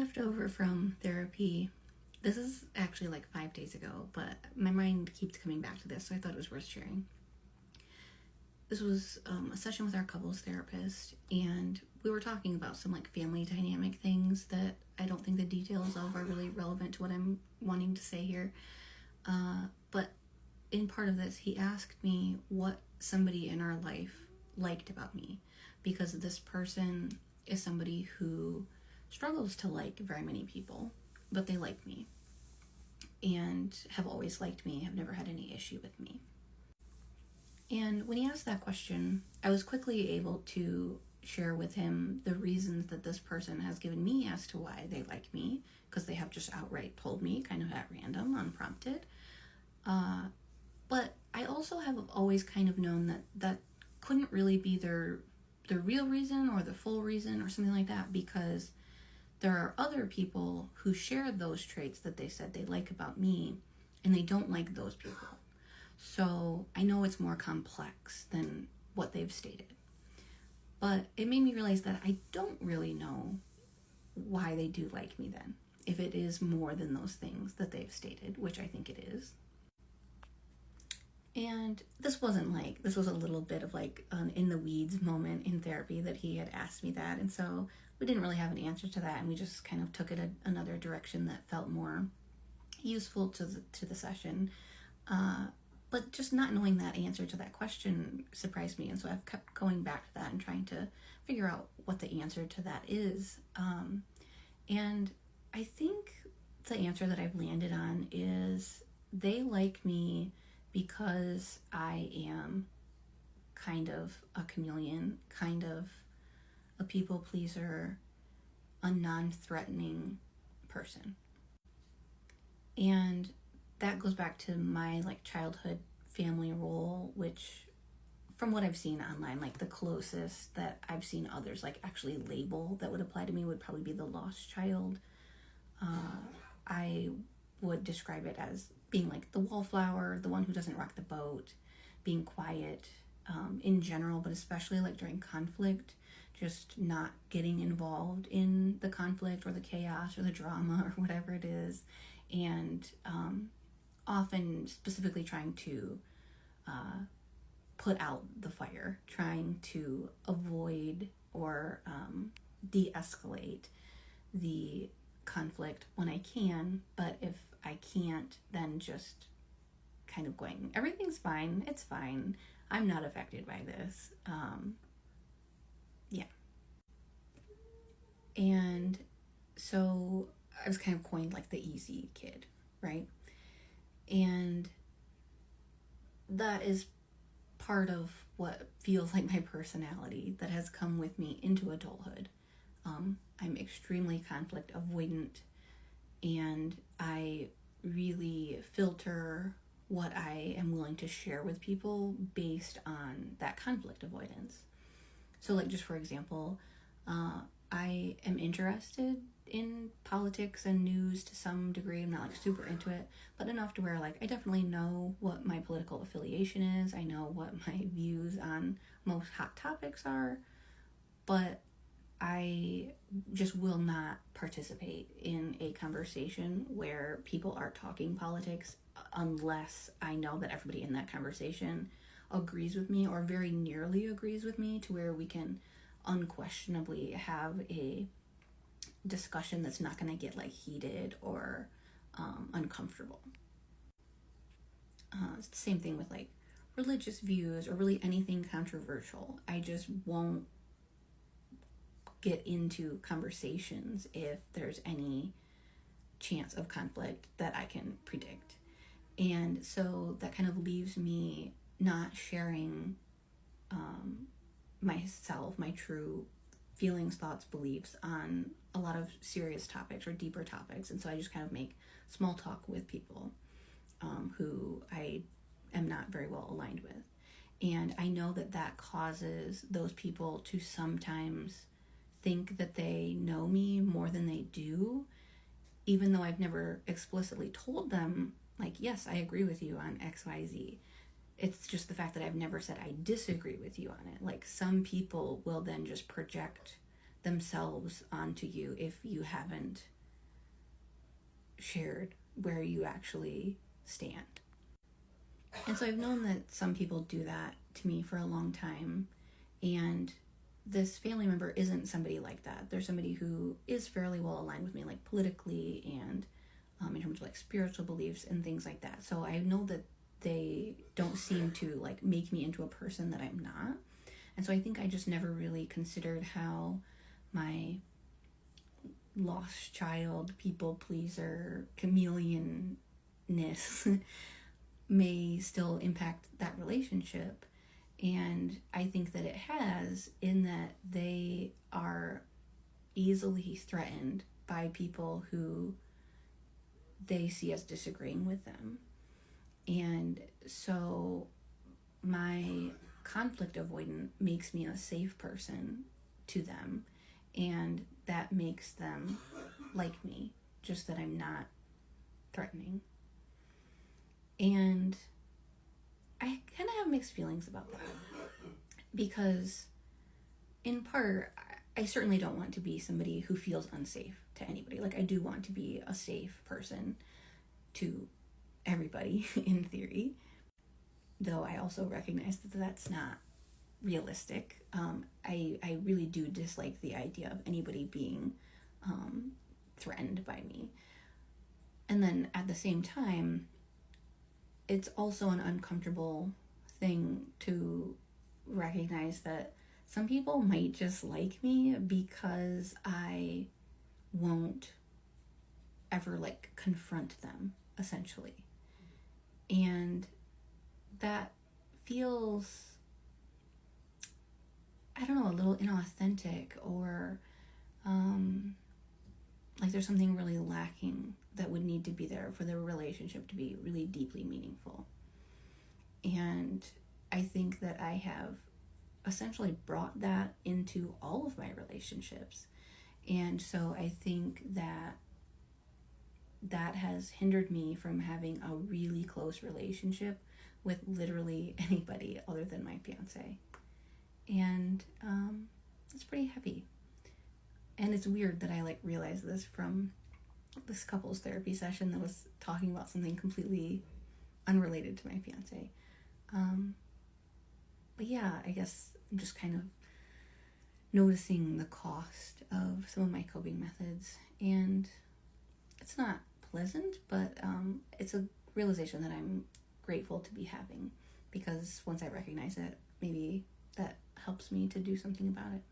left over from therapy. This is actually like 5 days ago, but my mind keeps coming back to this, so I thought it was worth sharing. This was a session with our couples therapist, and we were talking about some like family dynamic things that I don't think the details of are really relevant to what I'm wanting to say here. But in part of this, he asked me what somebody in our life liked about me, because this person is somebody who struggles to like very many people, but they like me and have always liked me, have never had any issue with me. And when he asked that question, I was quickly able to share with him the reasons that this person has given me as to why they like me, because they have just outright told me, kind of at random, unprompted. But I also have always kind of known that that couldn't really be the real reason or the full reason or something like that, because there are other people who share those traits that they said they like about me, and they don't like those people. So I know it's more complex than what they've stated. But it made me realize that I don't really know why they do like me then, if it is more than those things that they've stated, which I think it is. And this was a little bit of like an in the weeds moment in therapy that he had asked me that. And so we didn't really have an answer to that, and we just kind of took it another direction that felt more useful to the session. But just not knowing that answer to that question surprised me, and so I've kept going back to that and trying to figure out what the answer to that is. And I think the answer that I've landed on is they like me because I am kind of a chameleon, kind of a people pleaser, a non-threatening person. And that goes back to my like childhood family role, which from what I've seen online, like the closest that I've seen others like actually label that would apply to me would probably be the lost child. I would describe it as being like the wallflower, the one who doesn't rock the boat, being quiet in general, but especially like during conflict, just not getting involved in the conflict or the chaos or the drama or whatever it is, and often specifically trying to put out the fire, trying to avoid or de-escalate the conflict when I can, but if I can't, then just kind of going, everything's fine, it's fine, I'm not affected by this. Yeah. And so I was kind of coined like the easy kid, right? And that is part of what feels like my personality that has come with me into adulthood. I'm extremely conflict avoidant, and I really filter what I am willing to share with people based on that conflict avoidance. So like, just for example, I am interested in politics and news to some degree. I'm not like super into it, but enough to where like I definitely know what my political affiliation is. I know what my views on most hot topics are, but I just will not participate in a conversation where people are talking politics unless I know that everybody in that conversation agrees with me or very nearly agrees with me, to where we can unquestionably have a discussion that's not going to get like heated or uncomfortable. It's the same thing with like religious views or really anything controversial. I just won't get into conversations if there's any chance of conflict that I can predict. And so that kind of leaves me not sharing myself, my true feelings, thoughts, beliefs on a lot of serious topics or deeper topics. And so I just kind of make small talk with people who I am not very well aligned with. And I know that that causes those people to sometimes think that they know me more than they do, even though I've never explicitly told them, like, yes, I agree with you on X, Y, Z. It's just the fact that I've never said I disagree with you on it. Like, some people will then just project themselves onto you if you haven't shared where you actually stand. And so I've known that some people do that to me for a long time, and this family member isn't somebody like that. They're somebody who is fairly well aligned with me, like politically and in terms of like spiritual beliefs and things like that. So I know that they don't seem to like make me into a person that I'm not. And so I think I just never really considered how my lost child, people pleaser, chameleonness may still impact that relationship. And I think that it has, in that they are easily threatened by people who they see as disagreeing with them. And so my conflict avoidant makes me a safe person to them, and that makes them like me, just that I'm not threatening. And I kind of have mixed feelings about that, because in part, I certainly don't want to be somebody who feels unsafe to anybody. Like, I do want to be a safe person to everybody in theory, though I also recognize that that's not realistic. I really do dislike the idea of anybody being threatened by me. And then at the same time, it's also an uncomfortable thing to recognize that some people might just like me because I won't ever like confront them, essentially. And that feels, I don't know, a little inauthentic, or like there's something really lacking that would need to be there for the relationship to be really deeply meaningful. And I think that I have essentially brought that into all of my relationships. And so I think that that has hindered me from having a really close relationship with literally anybody other than my fiance. And it's pretty heavy. And it's weird that I like realized this from this couples therapy session that was talking about something completely unrelated to my fiance. But yeah, I guess I'm just kind of noticing the cost of some of my coping methods, and it's not pleasant, but it's a realization that I'm grateful to be having, because once I recognize it, maybe that helps me to do something about it.